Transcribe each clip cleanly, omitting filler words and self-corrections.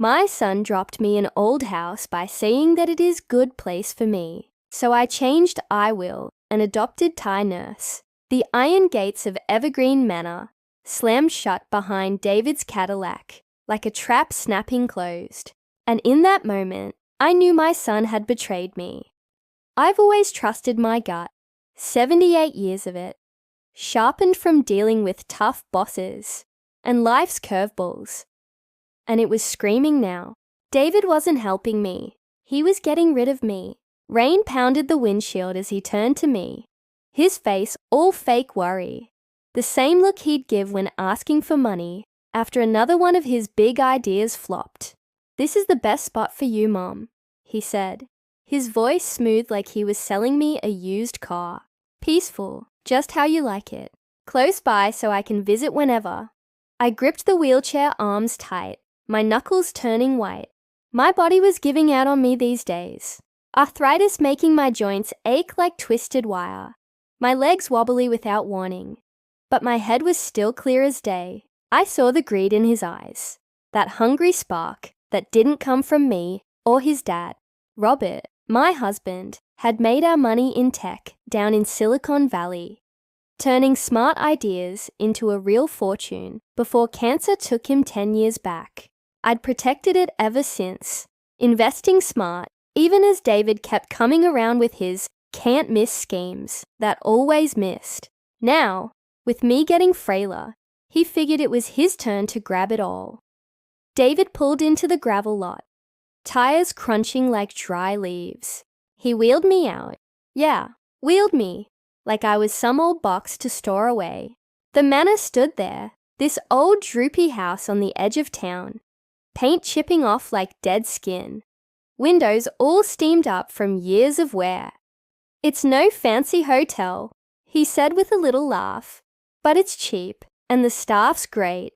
My son dropped me an old house by saying that it is good place for me. So I changed I will and adopted Thai nurse. The iron gates of Evergreen Manor slammed shut behind David's Cadillac, like a trap snapping closed. And in that moment, I knew my son had betrayed me. I've always trusted my gut, 78 years of it, sharpened from dealing with tough bosses and life's curveballs. And it was screaming now. David wasn't helping me. He was getting rid of me. Rain pounded the windshield as he turned to me, his face all fake worry. The same look he'd give when asking for money after another one of his big ideas flopped. "This is the best spot for you, Mom," he said, his voice smooth like he was selling me a used car. "Peaceful, just how you like it. Close by so I can visit whenever." I gripped the wheelchair arms tight, my knuckles turning white. My body was giving out on me these days. Arthritis making my joints ache like twisted wire. My legs wobbly without warning. But my head was still clear as day. I saw the greed in his eyes. That hungry spark that didn't come from me or his dad. Robert, my husband, had made our money in tech down in Silicon Valley, turning smart ideas into a real fortune before cancer took him 10 years back. I'd protected it ever since, investing smart, even as David kept coming around with his can't-miss schemes that always missed. Now, with me getting frailer, he figured it was his turn to grab it all. David pulled into the gravel lot, tires crunching like dry leaves. He wheeled me out. Yeah, wheeled me, like I was some old box to store away. The manor stood there, this old droopy house on the edge of town, paint chipping off like dead skin, windows all steamed up from years of wear. "It's no fancy hotel," he said with a little laugh, "but it's cheap, and the staff's great."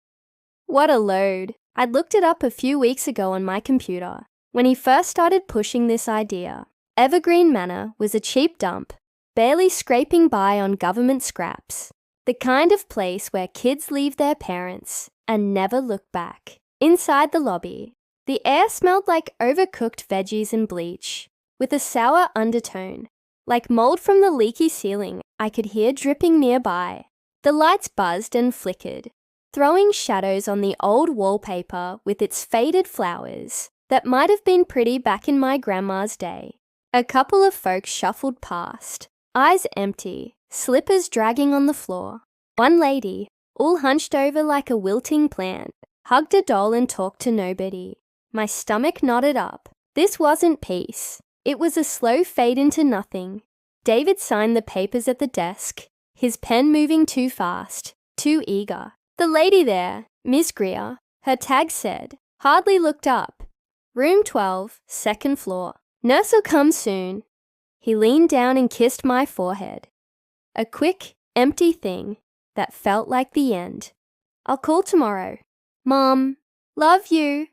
What a load. I'd looked it up a few weeks ago on my computer, when he first started pushing this idea. Evergreen Manor was a cheap dump, barely scraping by on government scraps. The kind of place where kids leave their parents and never look back. Inside the lobby, the air smelled like overcooked veggies and bleach, with a sour undertone. Like mold from the leaky ceiling I could hear dripping nearby. The lights buzzed and flickered, throwing shadows on the old wallpaper with its faded flowers that might have been pretty back in my grandma's day. A couple of folks shuffled past, eyes empty, slippers dragging on the floor. One lady, all hunched over like a wilting plant, hugged a doll and talked to nobody. My stomach knotted up. This wasn't peace. It was a slow fade into nothing. David signed the papers at the desk, his pen moving too fast, too eager. The lady there, Miss Greer, her tag said, hardly looked up. "Room 12, second floor. Nurse'll come soon." He leaned down and kissed my forehead. A quick, empty thing that felt like the end. "I'll call tomorrow. Mom, love you."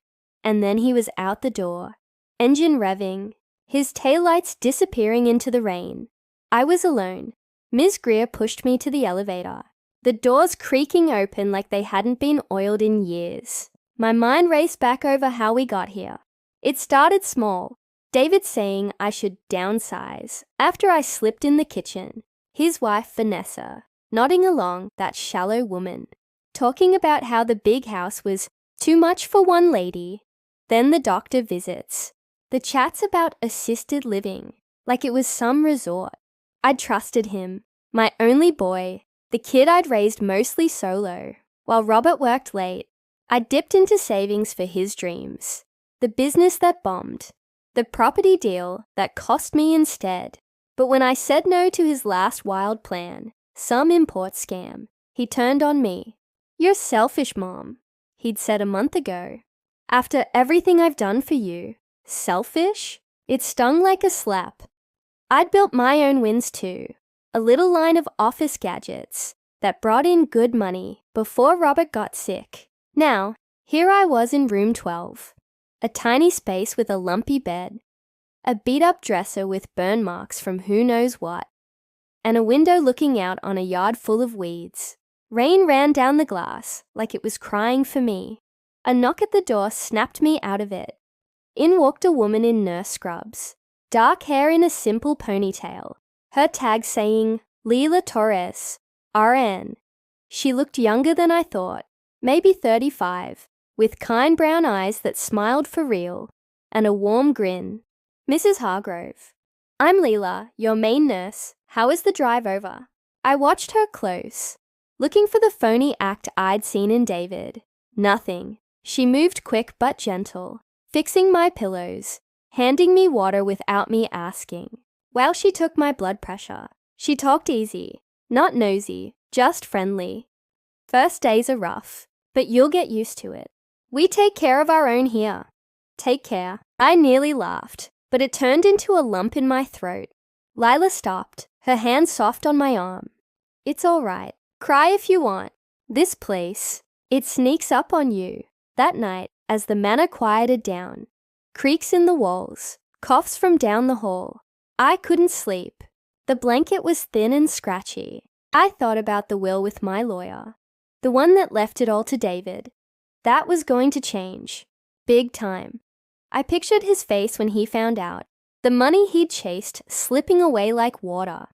And then he was out the door, engine revving, his taillights disappearing into the rain. I was alone. Ms. Greer pushed me to the elevator, the doors creaking open like they hadn't been oiled in years. My mind raced back over how we got here. It started small, David saying I should downsize after I slipped in the kitchen, his wife Vanessa nodding along, that shallow woman, talking about how the big house was too much for one lady. Then the doctor visits. The chats about assisted living, like it was some resort. I'd trusted him, my only boy, the kid I'd raised mostly solo. While Robert worked late, I dipped into savings for his dreams. The business that bombed, the property deal that cost me instead. But when I said no to his last wild plan, some import scam, he turned on me. "You're selfish, Mom," he'd said a month ago. "After everything I've done for you. Selfish?" It stung like a slap. I'd built my own wins too, a little line of office gadgets that brought in good money before Robert got sick. Now, here I was in room 12, a tiny space with a lumpy bed, a beat-up dresser with burn marks from who knows what, and a window looking out on a yard full of weeds. Rain ran down the glass like it was crying for me. A knock at the door snapped me out of it. In walked a woman in nurse scrubs, dark hair in a simple ponytail, her tag saying, Leila Torres, RN. She looked younger than I thought, maybe 35, with kind brown eyes that smiled for real, and a warm grin. Mrs. Hargrove. I'm Leila, your main nurse. How is the drive over? I watched her close, looking for the phony act I'd seen in David. Nothing. She moved quick but gentle, fixing my pillows, handing me water without me asking. While she took my blood pressure, she talked easy, not nosy, just friendly. First days are rough, but you'll get used to it. We take care of our own here. Take care. I nearly laughed, but it turned into a lump in my throat. Lila stopped, her hand soft on my arm. It's all right. Cry if you want. This place, it sneaks up on you. That night, as the manor quieted down, creaks in the walls, coughs from down the hall, I couldn't sleep. The blanket was thin and scratchy. I thought about the will with my lawyer, the one that left it all to David. That was going to change. Big time. I pictured his face when he found out, the money he'd chased slipping away like water.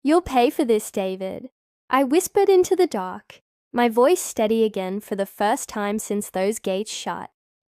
You'll pay for this, David. I whispered into the dark, my voice steady again for the first time since those gates shut.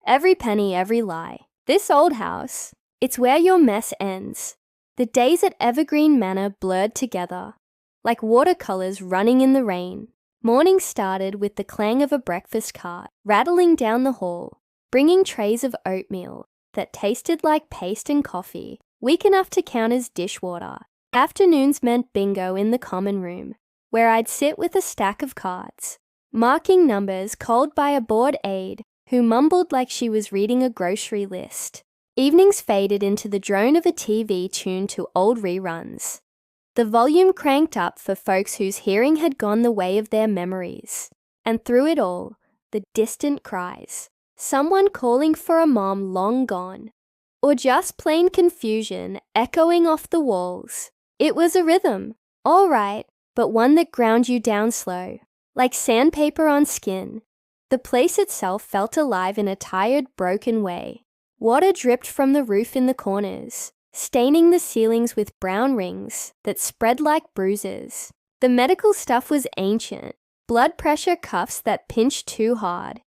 Every penny, every lie. This old house, it's where your mess ends. The days at Evergreen Manor blurred together, like watercolors running in the rain. Morning started with the clang of a breakfast cart rattling down the hall, bringing trays of oatmeal that tasted like paste and coffee, weak enough to count as dishwater. Afternoons meant bingo in the common room, where I'd sit with a stack of cards, marking numbers called by a bored aide who mumbled like she was reading a grocery list. Evenings faded into the drone of a TV tuned to old reruns, the volume cranked up for folks whose hearing had gone the way of their memories. And through it all, the distant cries, someone calling for a mom long gone, or just plain confusion echoing off the walls. It was a rhythm, all right, but one that ground you down slow, like sandpaper on skin. The place itself felt alive in a tired, broken way. Water dripped from the roof in the corners, staining the ceilings with brown rings that spread like bruises. The medical stuff was ancient, blood pressure cuffs that pinched too hard,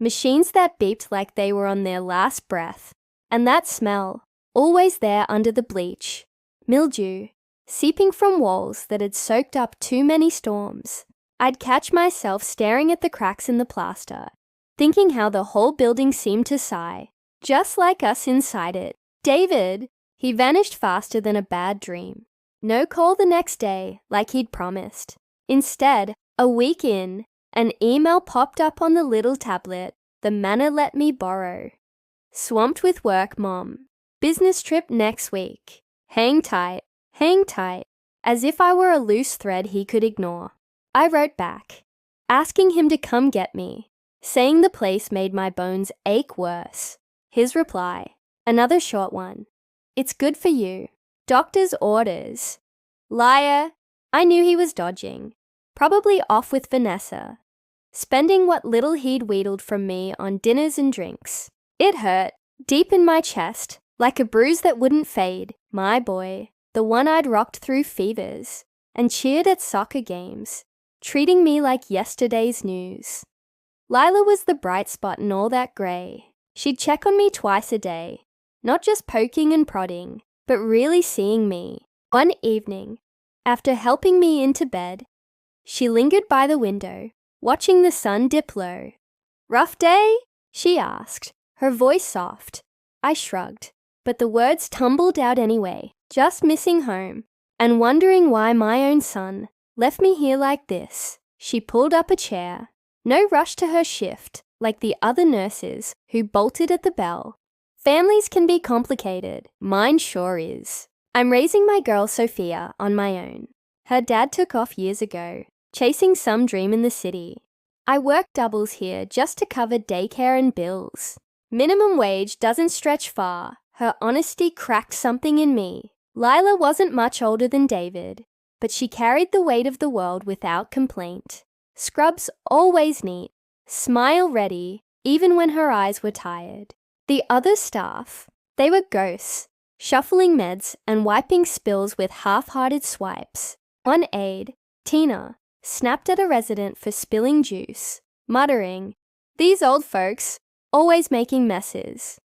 machines that beeped like they were on their last breath, and that smell, always there under the bleach, mildew, seeping from walls that had soaked up too many storms. I'd catch myself staring at the cracks in the plaster, thinking how the whole building seemed to sigh, just like us inside it. David, he vanished faster than a bad dream. No call the next day, like he'd promised. Instead, a week in, an email popped up on the little tablet the manor let me borrow. Swamped with work, Mom. Business trip next week. Hang tight, as if I were a loose thread he could ignore. I wrote back, asking him to come get me, saying the place made my bones ache worse. His reply, another short one. It's good for you. Doctor's orders. Liar. I knew he was dodging. Probably off with Vanessa, spending what little he'd wheedled from me on dinners and drinks. It hurt, deep in my chest, like a bruise that wouldn't fade. My boy, the one I'd rocked through fevers and cheered at soccer games, treating me like yesterday's news. Lila was the bright spot in all that grey. She'd check on me twice a day, not just poking and prodding, but really seeing me. One evening, after helping me into bed, she lingered by the window, watching the sun dip low. Rough day? She asked, her voice soft. I shrugged, but the words tumbled out anyway, just missing home, and wondering why my own son left me here like this. She pulled up a chair. No rush to her shift, like the other nurses who bolted at the bell. Families can be complicated. Mine sure is. I'm raising my girl Sophia on my own. Her dad took off years ago, chasing some dream in the city. I work doubles here just to cover daycare and bills. Minimum wage doesn't stretch far. Her honesty cracked something in me. Lila wasn't much older than David, but she carried the weight of the world without complaint. Scrubs always neat, smile ready, even when her eyes were tired. The other staff, they were ghosts, shuffling meds and wiping spills with half-hearted swipes. One aide, Tina, snapped at a resident for spilling juice, muttering, "These old folks, always making messes."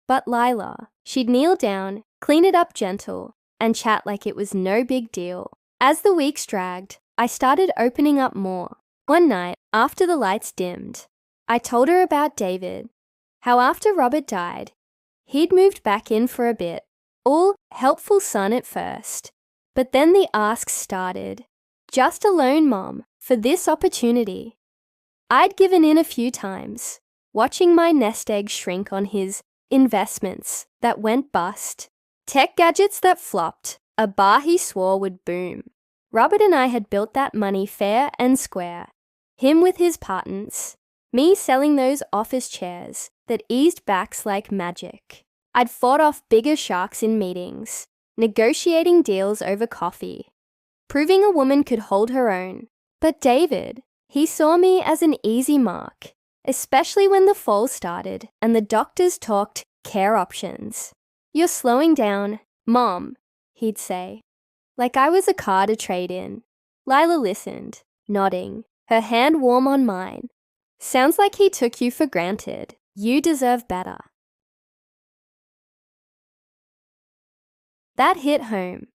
But Lila, she'd kneel down, clean it up gentle, and chat like it was no big deal. As the weeks dragged, I started opening up more. One night, after the lights dimmed, I told her about David, how after Robert died, he'd moved back in for a bit, all helpful son at first. But then the asks started. "Just a loan, Mom, for this opportunity." I'd given in a few times, watching my nest egg shrink on his investments that went bust, tech gadgets that flopped, a bar he swore would boom. Robert and I had built that money fair and square, him with his patents, me selling those office chairs that eased backs like magic. I'd fought off bigger sharks in meetings, negotiating deals over coffee, proving a woman could hold her own. But David, he saw me as an easy mark, especially when the fall started and the doctors talked care options. "You're slowing down, Mom," he'd say, like I was a car to trade in. Lila listened, nodding, her hand warm on mine. "Sounds like he took you for granted. You deserve better." That hit home.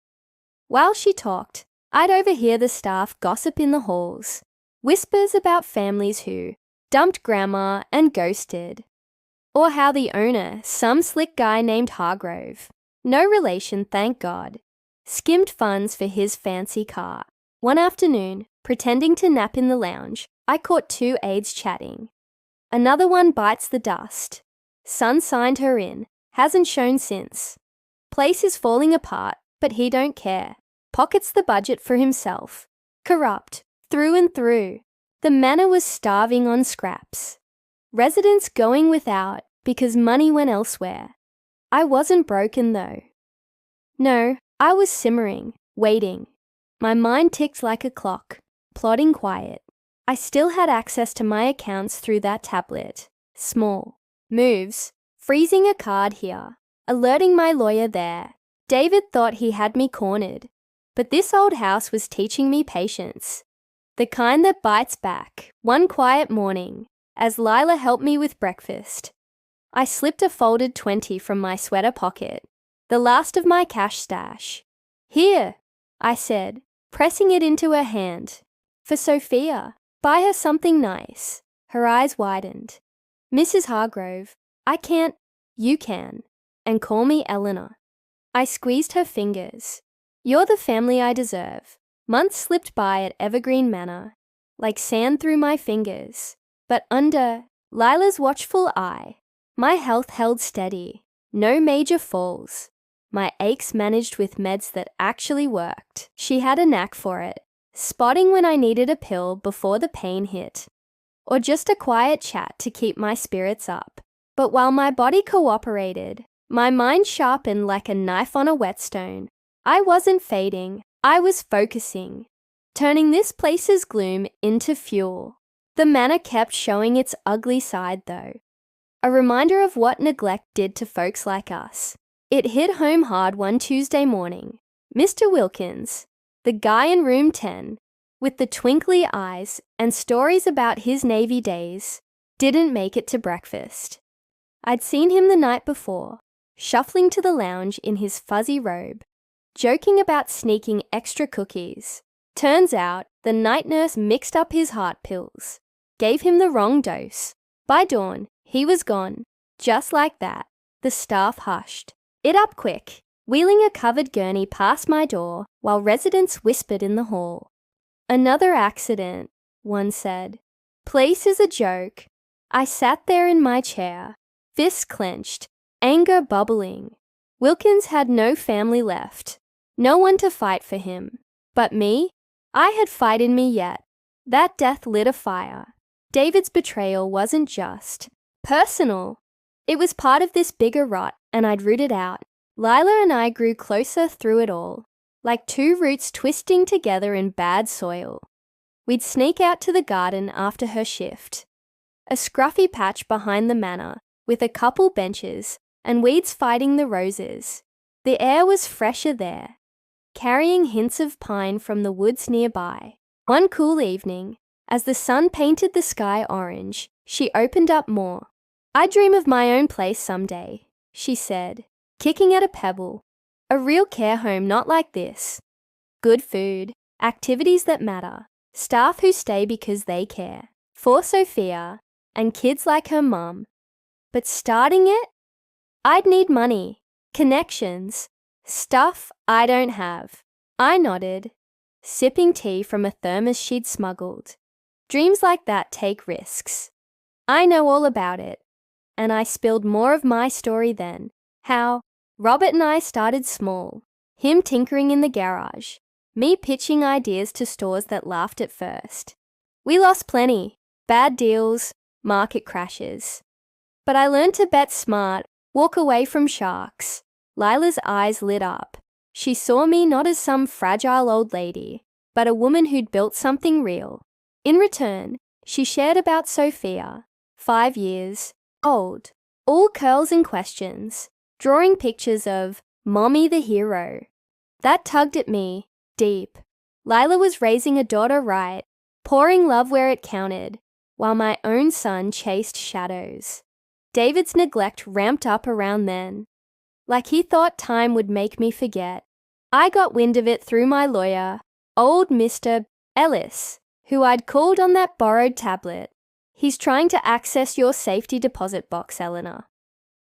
While she talked, I'd overhear the staff gossip in the halls, whispers about families who dumped grandma and ghosted, or how the owner, some slick guy named Hargrove, no relation thank God, skimmed funds for his fancy car. One afternoon, pretending to nap in the lounge, I caught two aides chatting. Another one bites the dust. Son signed her in, hasn't shown since. Place is falling apart, but he don't care. Pockets the budget for himself. Corrupt, through and through. The manor was starving on scraps. Residents going without because money went elsewhere. I wasn't broken though. No, I was simmering, waiting. My mind ticked like a clock, plodding quiet. I still had access to my accounts through that tablet. Small. Moves. Freezing a card here. Alerting my lawyer there. David thought he had me cornered. But this old house was teaching me patience. The kind that bites back. One quiet morning, as Lila helped me with breakfast, I slipped a folded 20 from my sweater pocket, the last of my cash stash. "Here," I said, pressing it into her hand. "For Sophia. Buy her something nice." Her eyes widened. "Mrs. Hargrove, I can't, you can, and call me Eleanor." I squeezed her fingers. "You're the family I deserve." Months slipped by at Evergreen Manor, like sand through my fingers, but under Lila's watchful eye, my health held steady, no major falls. My aches managed with meds that actually worked. She had a knack for it, spotting when I needed a pill before the pain hit, or just a quiet chat to keep my spirits up. But while my body cooperated, my mind sharpened like a knife on a whetstone. I wasn't fading, I was focusing, turning this place's gloom into fuel. The manor kept showing its ugly side though, a reminder of what neglect did to folks like us. It hit home hard one Tuesday morning. Mr. Wilkins, the guy in room 10, with the twinkly eyes and stories about his Navy days, didn't make it to breakfast. I'd seen him the night before, shuffling to the lounge in his fuzzy robe, joking about sneaking extra cookies. Turns out the night nurse mixed up his heart pills, gave him the wrong dose. By dawn, he was gone. Just like that, the staff hushed. It up quick, wheeling a covered gurney past my door while residents whispered in the hall. "Another accident," one said. "Place is a joke." I sat there in my chair, fists clenched, anger bubbling. Wilkins had no family left, no one to fight for him. But me? I had fight in me yet. That death lit a fire. David's betrayal wasn't just personal. It was part of this bigger rot, and I'd root it out. Lila and I grew closer through it all, like two roots twisting together in bad soil. We'd sneak out to the garden after her shift. a scruffy patch behind the manor with a couple benches and weeds fighting the roses. The air was fresher there, carrying hints of pine from the woods nearby. One cool evening, as the sun painted the sky orange, she opened up more. "I dream of my own place someday," she said, kicking at a pebble. "A real care home not like this. Good food, activities that matter, staff who stay because they care. For Sophia, and kids like her mum. But starting it? I'd need money, connections, stuff I don't have." I nodded, sipping tea from a thermos she'd smuggled. Dreams like that take risks. I know all about it. And I spilled more of my story then, how Robert and I started small, him tinkering in the garage, me pitching ideas to stores that laughed at first. We lost plenty, bad deals, market crashes. But I learned to bet smart, walk away from sharks. Lila's eyes lit up. She saw me not as some fragile old lady, but a woman who'd built something real. In return, she shared about Sophia, 5 years old, all curls and questions, drawing pictures of Mommy the hero. That tugged at me, deep. Lila was raising a daughter right, pouring love where it counted, while my own son chased shadows. David's neglect ramped up around then. Like he thought time would make me forget. I got wind of it through my lawyer, old Mr. Ellis, who I'd called on that borrowed tablet. "He's trying to access your safety deposit box, Eleanor,"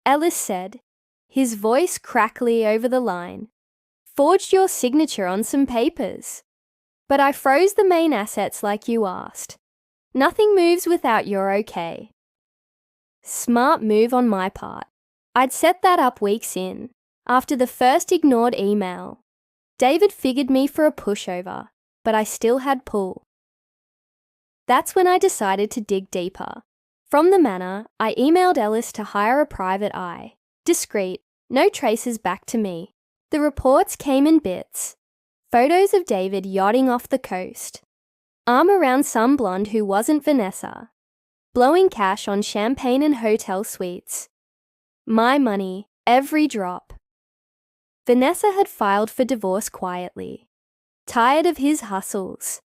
Ellis said, his voice crackly over the line. "Forged your signature on some papers. But I froze the main assets like you asked. Nothing moves without your okay." Smart move on my part. I'd set that up weeks in, after the first ignored email. David figured me for a pushover, but I still had pull. That's when I decided to dig deeper. From the manor, I emailed Ellis to hire a private eye. Discreet, no traces back to me. The reports came in bits. Photos of David yachting off the coast. Arm around some blonde who wasn't Vanessa. Blowing cash on champagne and hotel suites. My money, every drop. Vanessa had filed for divorce quietly. Tired of his hustles.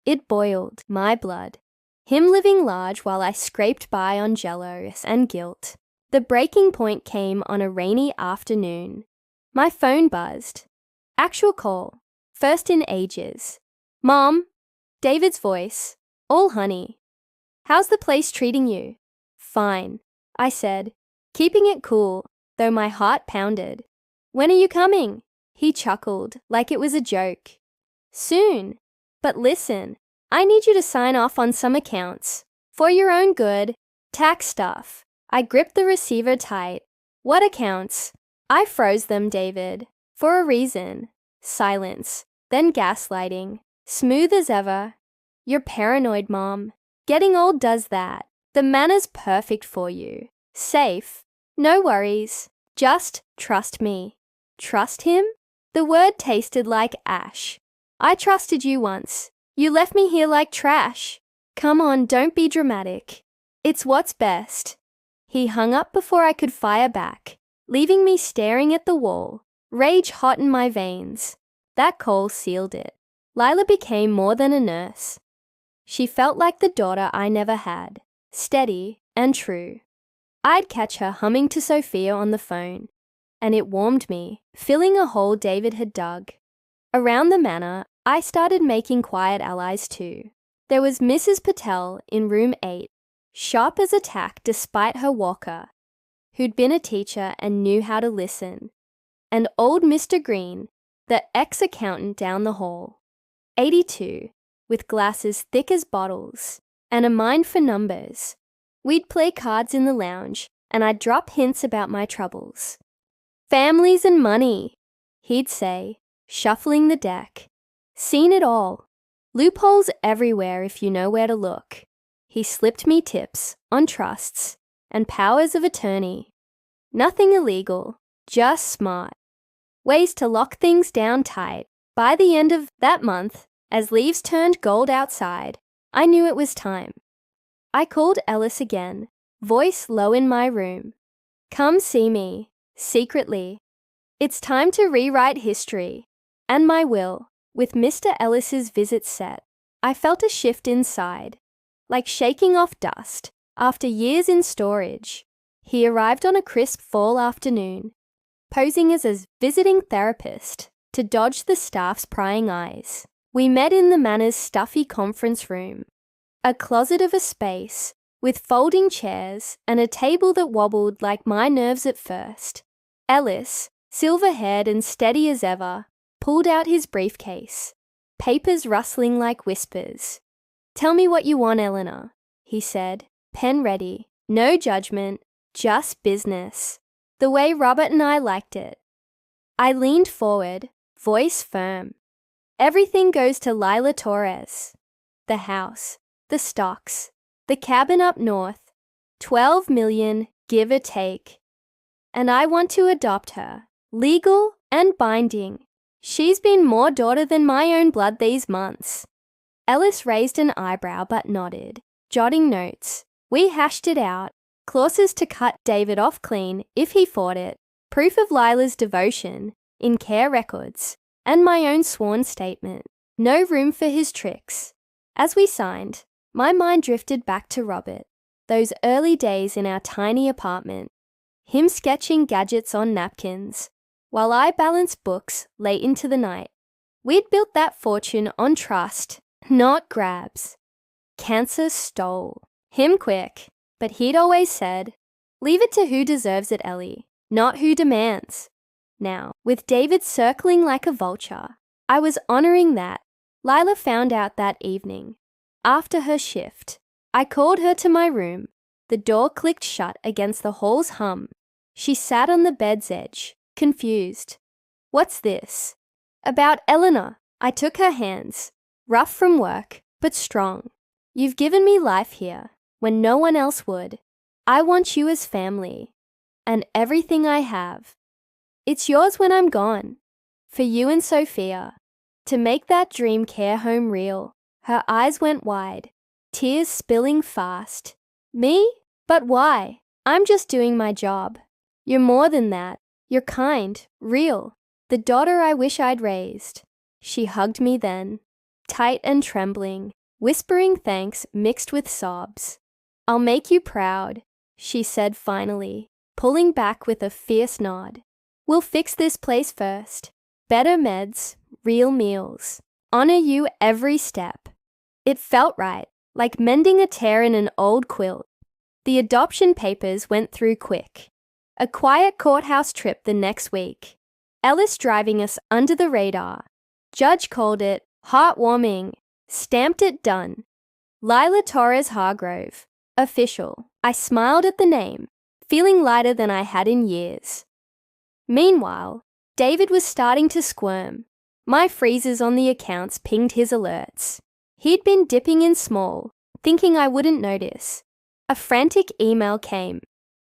It boiled my blood. Him living large while I scraped by on jealous and guilt. The breaking point came on a rainy afternoon. My phone buzzed. Actual call. First in ages. "Mom." David's voice. "All honey. How's the place treating you?" "Fine," I said, keeping it cool, though my heart pounded. "When are you coming?" He chuckled, like it was a joke. "Soon. But listen, I need you to sign off on some accounts. For your own good. Tax stuff." I gripped the receiver tight. "What accounts?" I froze them, David. For a reason. Silence. Then gaslighting. Smooth as ever. "You're paranoid, Mom. Getting old does that. The manor's perfect for you. Safe. No worries. Just trust me." Trust him? The word tasted like ash. "I trusted you once. You left me here like trash." "Come on, don't be dramatic. It's what's best." He hung up before I could fire back, leaving me staring at the wall, rage hot in my veins. That call sealed it. Lila became more than a nurse. She felt like the daughter I never had, steady and true. I'd catch her humming to Sophia on the phone, and it warmed me, filling a hole David had dug. Around the manor, I started making quiet allies too. There was Mrs. Patel in room 8, sharp as a tack despite her walker, who'd been a teacher and knew how to listen. And old Mr. Green, the ex-accountant down the hall, 82, with glasses thick as bottles, and a mind for numbers. We'd play cards in the lounge, and I'd drop hints about my troubles. "Families and money," he'd say, shuffling the deck. "Seen it all. Loopholes everywhere if you know where to look." He slipped me tips on trusts and powers of attorney. Nothing illegal, just smart. Ways to lock things down tight. By the end of that month, as leaves turned gold outside, I knew it was time. I called Ellis again, voice low in my room. Come see me, secretly. It's time to rewrite history. And my will, with Mr. Ellis's visit set. I felt a shift inside, like shaking off dust after years in storage. He arrived on a crisp fall afternoon, posing as a visiting therapist to dodge the staff's prying eyes. We met in the Manor's stuffy conference room, a closet of a space with folding chairs and a table that wobbled like my nerves at first. Ellis, silver-haired and steady as ever, pulled out his briefcase, papers rustling like whispers. Tell me what you want, Eleanor, he said, pen ready. No judgment, just business. The way Robert and I liked it. I leaned forward, voice firm. Everything goes to Lila Torres. The house, the stocks, the cabin up north, 12 million, give or take. And I want to adopt her, legal and binding. She's been more daughter than my own blood these months. Ellis raised an eyebrow but nodded, jotting notes. We hashed it out, clauses to cut David off clean if he fought it, proof of Lila's devotion in care records, and my own sworn statement. No room for his tricks. As we signed, my mind drifted back to Robert, those early days in our tiny apartment, him sketching gadgets on napkins, while I balanced books late into the night. We'd built that fortune on trust, not grabs. Cancer stole him quick, but he'd always said, leave it to who deserves it, Ellie, not who demands. Now, with David circling like a vulture, I was honoring that. Lila found out that evening. After her shift, I called her to my room. The door clicked shut against the hall's hum. She sat on the bed's edge, confused. What's this? About Eleanor. I took her hands, rough from work, but strong. You've given me life here, when no one else would. I want you as family, and everything I have. It's yours when I'm gone, for you and Sophia, to make that dream care home real. Her eyes went wide, tears spilling fast. Me? But why? I'm just doing my job. You're more than that. You're kind, real, the daughter I wish I'd raised. She hugged me then, tight and trembling, whispering thanks mixed with sobs. I'll make you proud, she said finally, pulling back with a fierce nod. We'll fix this place first. Better meds, real meals. Honor you every step. It felt right, like mending a tear in an old quilt. The adoption papers went through quick. A quiet courthouse trip the next week. Ellis driving us under the radar. Judge called it heartwarming. Stamped it done. Lila Torres Hargrove. Official. I smiled at the name, feeling lighter than I had in years. Meanwhile, David was starting to squirm. My freezers on the accounts pinged his alerts. He'd been dipping in small, thinking I wouldn't notice. A frantic email came.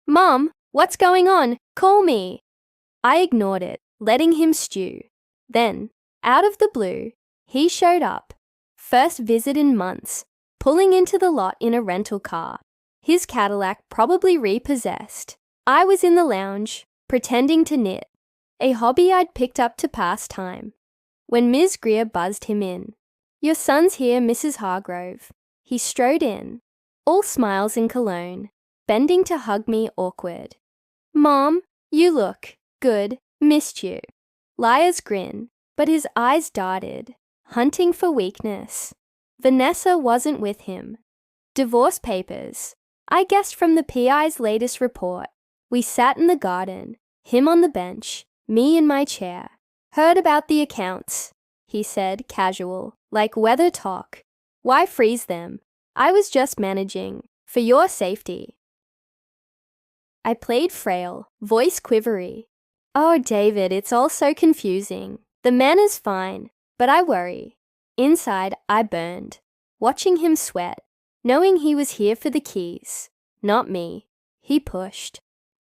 Mom, what's going on? Call me. I ignored it, letting him stew. Then, out of the blue, he showed up. First visit in months, pulling into the lot in a rental car. His Cadillac probably repossessed. I was in the lounge, pretending to knit, a hobby I'd picked up to pass time, when Ms. Greer buzzed him in. Your son's here, Mrs. Hargrove. He strode in, all smiles and cologne, bending to hug me awkward. Mom, you look good, missed you. Liar's grin, but his eyes darted, hunting for weakness. Vanessa wasn't with him. Divorce papers. I guessed from the PI's latest report. We sat in the garden, him on the bench, me in my chair. Heard about the accounts, he said, casual, like weather talk. Why freeze them? I was just managing, for your safety. I played frail, voice quivery. Oh, David, it's all so confusing. The man is fine, but I worry. Inside, I burned, watching him sweat, knowing he was here for the keys, not me. He pushed.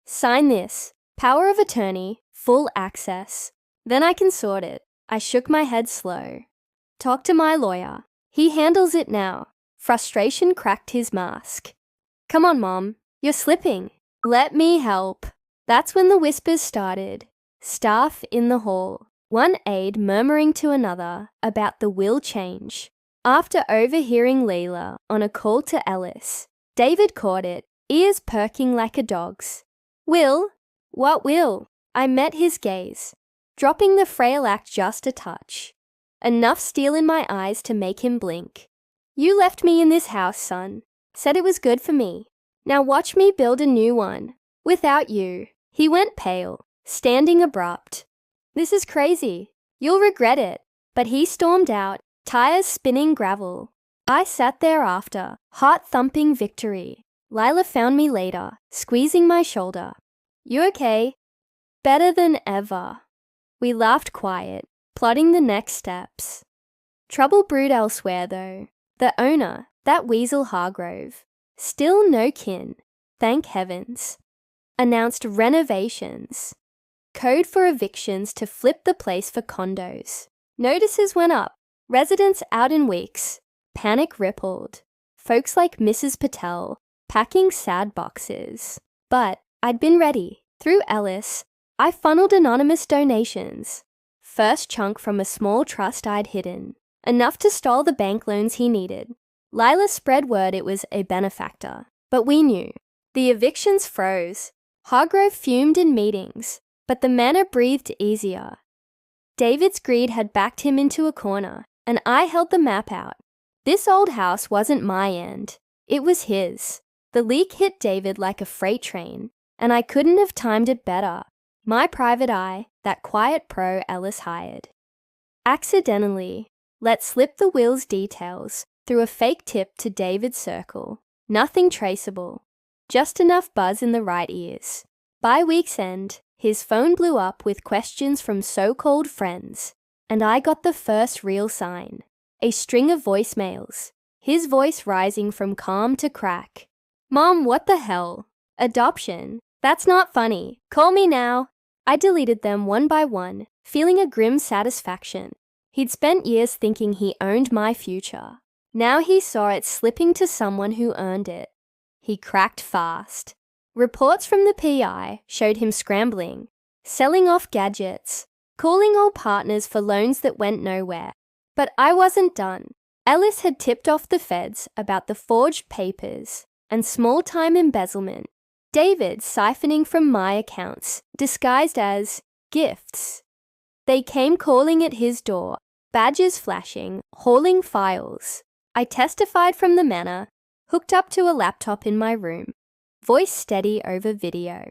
Sign this. Power of attorney, full access. Then I can sort it. I shook my head slow. Talk to my lawyer. He handles it now. Frustration cracked his mask. "Come on, Mom. You're slipping. Let me help." That's when the whispers started. Staff in the hall. One aide murmuring to another about the will change. After overhearing Leela on a call to Ellis, David caught it, ears perking like a dog's. "Will? What will?" I met his gaze, dropping the frail act just a touch. Enough steel in my eyes to make him blink. "You left me in this house, son. Said it was good for me. Now watch me build a new one. Without you." He went pale, standing abrupt. "This is crazy. You'll regret it." But he stormed out, tires spinning gravel. I sat there after, heart-thumping victory. Lila found me later, squeezing my shoulder. "You okay?" "Better than ever." We laughed quiet, plotting the next steps. Trouble brewed elsewhere, though. The owner, that weasel Hargrove, still no kin, thank heavens, announced renovations. Code for evictions to flip the place for condos. Notices went up. Residents out in weeks. Panic rippled. Folks like Mrs. Patel packing sad boxes. But I'd been ready. Through Ellis, I funneled anonymous donations. First chunk from a small trust I'd hidden. Enough to stall the bank loans he needed. Lila spread word it was a benefactor. But we knew. The evictions froze. Hargrove fumed in meetings. But the manor breathed easier. David's greed had backed him into a corner, and I held the map out. This old house wasn't my end. It was his. The leak hit David like a freight train, and I couldn't have timed it better. My private eye, that quiet pro Ellis hired. Accidentally, let slip the will's details through a fake tip to David's circle. Nothing traceable. Just enough buzz in the right ears. By week's end, his phone blew up with questions from so-called friends, and I got the first real sign. A string of voicemails, his voice rising from calm to crack. "Mom, what the hell? Adoption? That's not funny. Call me now." I deleted them one by one, feeling a grim satisfaction. He'd spent years thinking he owned my future. Now he saw it slipping to someone who earned it. He cracked fast. Reports from the PI showed him scrambling, selling off gadgets, calling old partners for loans that went nowhere. But I wasn't done. Ellis had tipped off the feds about the forged papers and small-time embezzlement. David siphoning from my accounts, disguised as gifts. They came calling at his door, badges flashing, hauling files. I testified from the manor, hooked up to a laptop in my room. Voice steady over video.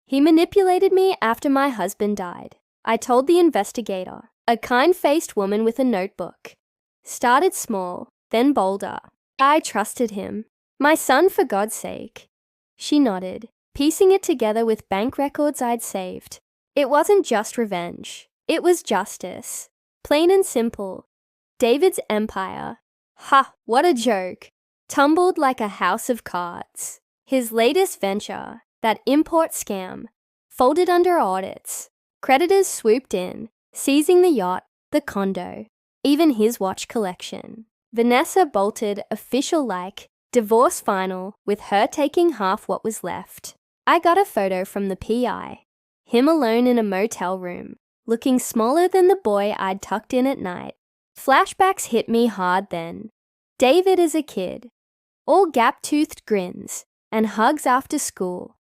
He manipulated me after my husband died. I told the investigator, a kind-faced woman with a notebook. Started small, then bolder. I trusted him. "My son, for God's sake." She nodded, piecing it together with bank records I'd saved. It wasn't just revenge. It was justice. Plain and simple. David's empire. Ha, what a joke. Tumbled like a house of cards. His latest venture, that import scam, folded under audits. Creditors swooped in, seizing the yacht, the condo, even his watch collection. Vanessa bolted official-like, divorce final, with her taking half what was left. I got a photo from the PI. Him alone in a motel room, looking smaller than the boy I'd tucked in at night. Flashbacks hit me hard then. David as a kid. All gap-toothed grins and hugs after school.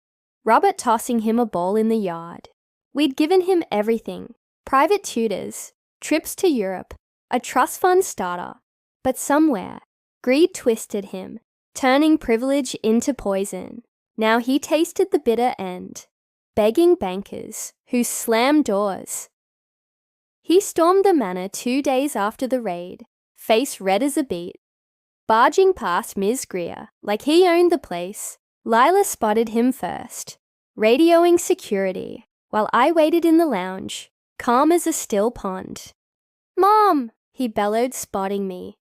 Robert tossing him a ball in the yard. We'd given him everything. Private tutors, trips to Europe, a trust fund starter. But somewhere, greed twisted him, turning privilege into poison. Now he tasted the bitter end, begging bankers who slammed doors. He stormed the manor 2 days after the raid, face red as a beet. Barging past Ms. Greer like he owned the place, Lila spotted him first, radioing security, while I waited in the lounge, calm as a still pond. "Mom!" he bellowed, spotting me.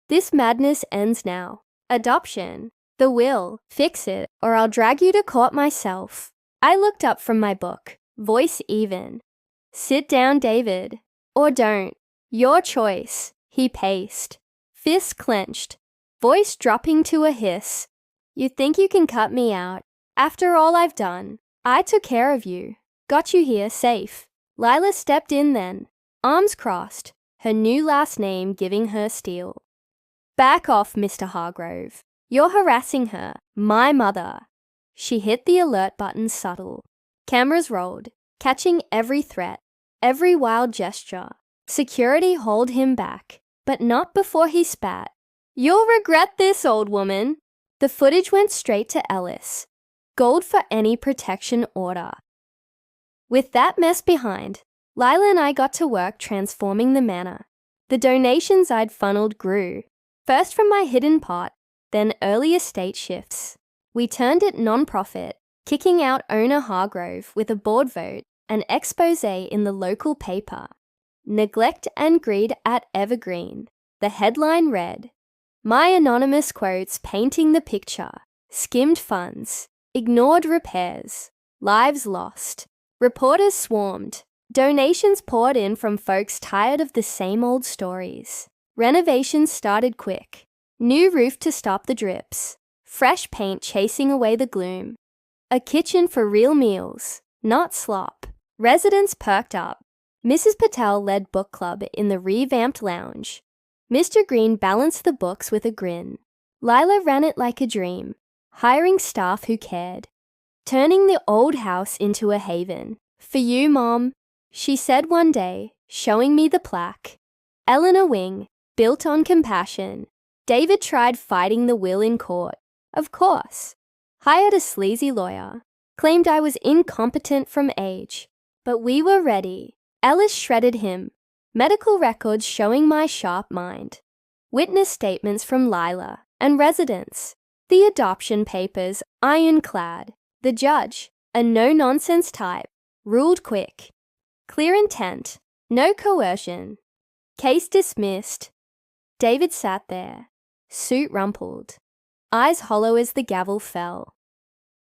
"This madness ends now. Adoption. The will. Fix it, or I'll drag you to court myself." I looked up from my book, voice even. "Sit down, David. Or don't. Your choice." He paced, fists clenched, voice dropping to a hiss. You think you can cut me out? After all I've done, I took care of you, got you here safe. Lila stepped in then, arms crossed, her new last name giving her steel. Back off, Mr. Hargrove. You're harassing her, my mother. She hit the alert button subtle. Cameras rolled, catching every threat, every wild gesture. Security hauled him back, but not before he spat. You'll regret this, old woman. The footage went straight to Ellis. Gold for any protection order. With that mess behind, Lila and I got to work transforming the manor. The donations I'd funneled grew, first from my hidden pot, then early estate shifts. We turned it non-profit, kicking out owner Hargrove with a board vote, an exposé in the local paper. Neglect and Greed at Evergreen. The headline read, My anonymous quotes painting the picture. Skimmed funds. Ignored repairs. Lives lost. Reporters swarmed. Donations poured in from folks tired of the same old stories. Renovations started quick. New roof to stop the drips. Fresh paint chasing away the gloom. A kitchen for real meals, not slop. Residents perked up. Mrs. Patel led book club in the revamped lounge. Mr. Green balanced the books with a grin. Lila ran it like a dream, hiring staff who cared. Turning the old house into a haven. For you, Mom, she said one day, showing me the plaque. Eleanor Wing, built on compassion. David tried fighting the will in court. Of course. Hired a sleazy lawyer. Claimed I was incompetent from age. But we were ready. Ellis shredded him. Medical records showing my sharp mind. Witness statements from Lila and residents. The adoption papers, ironclad. The judge, a no-nonsense type, ruled quick. Clear intent, no coercion. Case dismissed. David sat there, suit rumpled, eyes hollow as the gavel fell.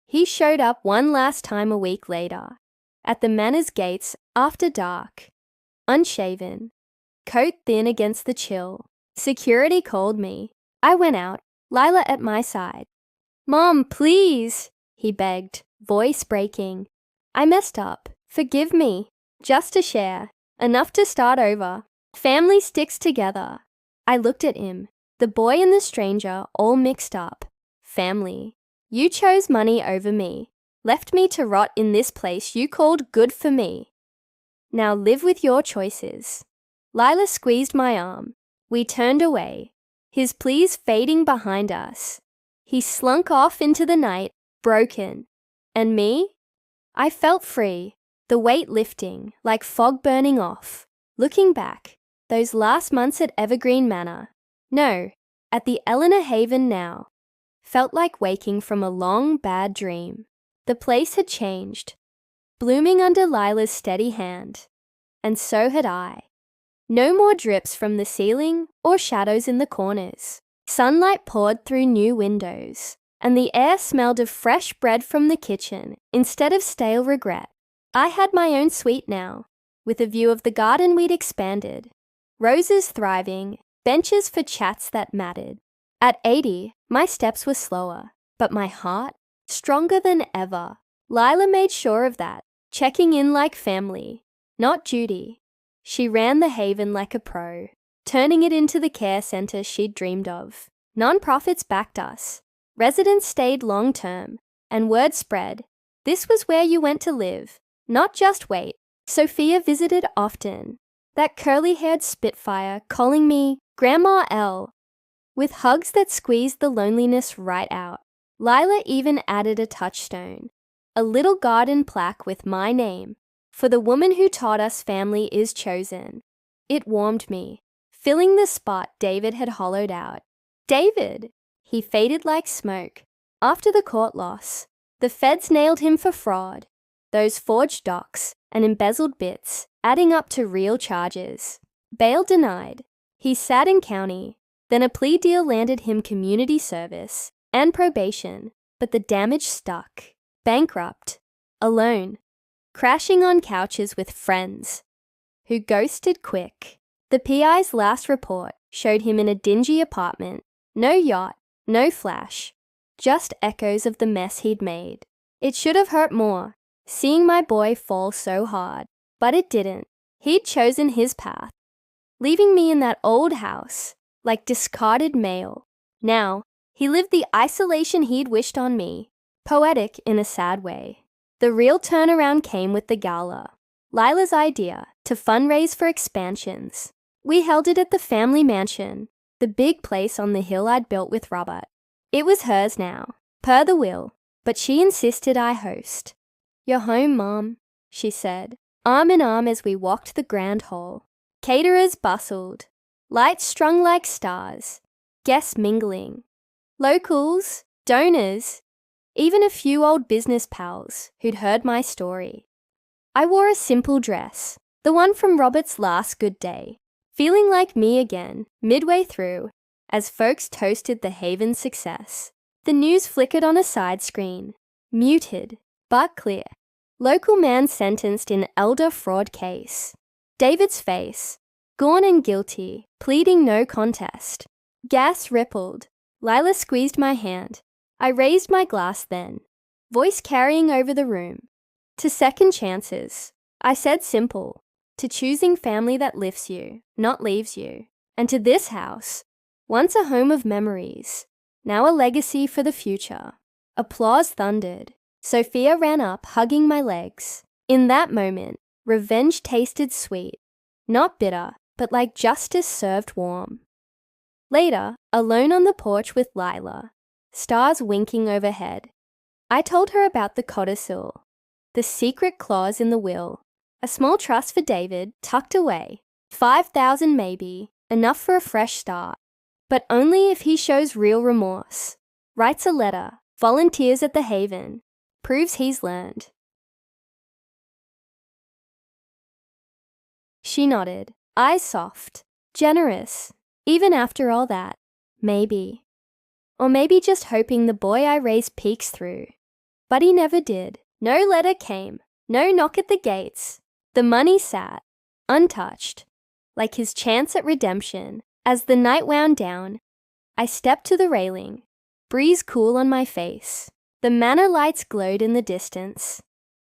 He showed up one last time a week later, at the manor's gates after dark. Unshaven, coat thin against the chill. Security called me. I went out, Lila at my side. Mom, please, he begged, voice breaking. I messed up. Forgive me. Just a share. Enough to start over. Family sticks together. I looked at him, the boy and the stranger all mixed up. Family. You chose money over me. Left me to rot in this place you called good for me. Now live with your choices. Lila squeezed my arm. We turned away, his pleas fading behind us. He slunk off into the night, broken. And me? I felt free, the weight lifting, like fog burning off. Looking back, those last months at Evergreen Manor, no, at the Eleanor Haven now, felt like waking from a long, bad dream. The place had changed, blooming under Lila's steady hand. And so had I. No more drips from the ceiling or shadows in the corners. Sunlight poured through new windows, and the air smelled of fresh bread from the kitchen instead of stale regret. I had my own suite now, with a view of the garden we'd expanded. Roses thriving, benches for chats that mattered. At 80, my steps were slower, but my heart, stronger than ever. Lila made sure of that, checking in like family, not duty. She ran the haven like a pro, turning it into the care center she'd dreamed of. Non-profits backed us. Residents stayed long-term, and word spread. This was where you went to live, not just wait. Sophia visited often, that curly-haired spitfire calling me Grandma L, with hugs that squeezed the loneliness right out. Lila even added a touchstone, a little garden plaque with my name. For the woman who taught us family is chosen. It warmed me, filling the spot David had hollowed out. David! He faded like smoke. After the court loss, the feds nailed him for fraud. Those forged docs and embezzled bits, adding up to real charges. Bail denied. He sat in county. Then a plea deal landed him community service and probation, but the damage stuck. Bankrupt. Alone. Crashing on couches with friends, who ghosted quick. The PI's last report showed him in a dingy apartment, No yacht, no flash, just echoes of the mess he'd made. It should have hurt more, seeing my boy fall so hard, but it didn't. He'd chosen his path, leaving me in that old house, like discarded mail. Now, he lived the isolation he'd wished on me, poetic in a sad way. The real turnaround came with the gala, Lila's idea to fundraise for expansions. We held it at the family mansion, the big place on the hill I'd built with Robert. It was hers now, per the will, but she insisted I host. "You're home, Mom," she said, arm in arm as we walked the grand hall. Caterers bustled, lights strung like stars, guests mingling. Locals, donors, even a few old business pals who'd heard my story. I wore a simple dress, the one from Robert's last good day, feeling like me again midway through as folks toasted the Haven's success. The news flickered on a side screen, muted but clear. Local man sentenced in elder fraud case. David's face, gone and guilty, pleading no contest. Gas rippled. Lila squeezed my hand. I raised my glass then, voice carrying over the room. To second chances, I said simple, to choosing family that lifts you, not leaves you. And to this house, once a home of memories, now a legacy for the future. Applause thundered. Sophia ran up, hugging my legs. In that moment, revenge tasted sweet, not bitter, but like justice served warm. Later, alone on the porch with Lila, stars winking overhead, I told her about the codicil, the secret clause in the will, a small trust for David tucked away, 5,000 maybe, enough for a fresh start, but only if he shows real remorse, writes a letter, volunteers at the Haven, proves he's learned. She nodded, eyes soft, generous, even after all that, maybe. Or maybe just hoping the boy I raised peeks through. But he never did. No letter came, no knock at the gates. The money sat, untouched, like his chance at redemption. As the night wound down, I stepped to the railing, breeze cool on my face. The manor lights glowed in the distance,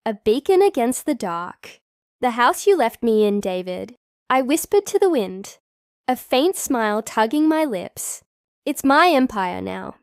a beacon against the dark. "The house you left me in, David," I whispered to the wind, a faint smile tugging my lips. "It's my empire now."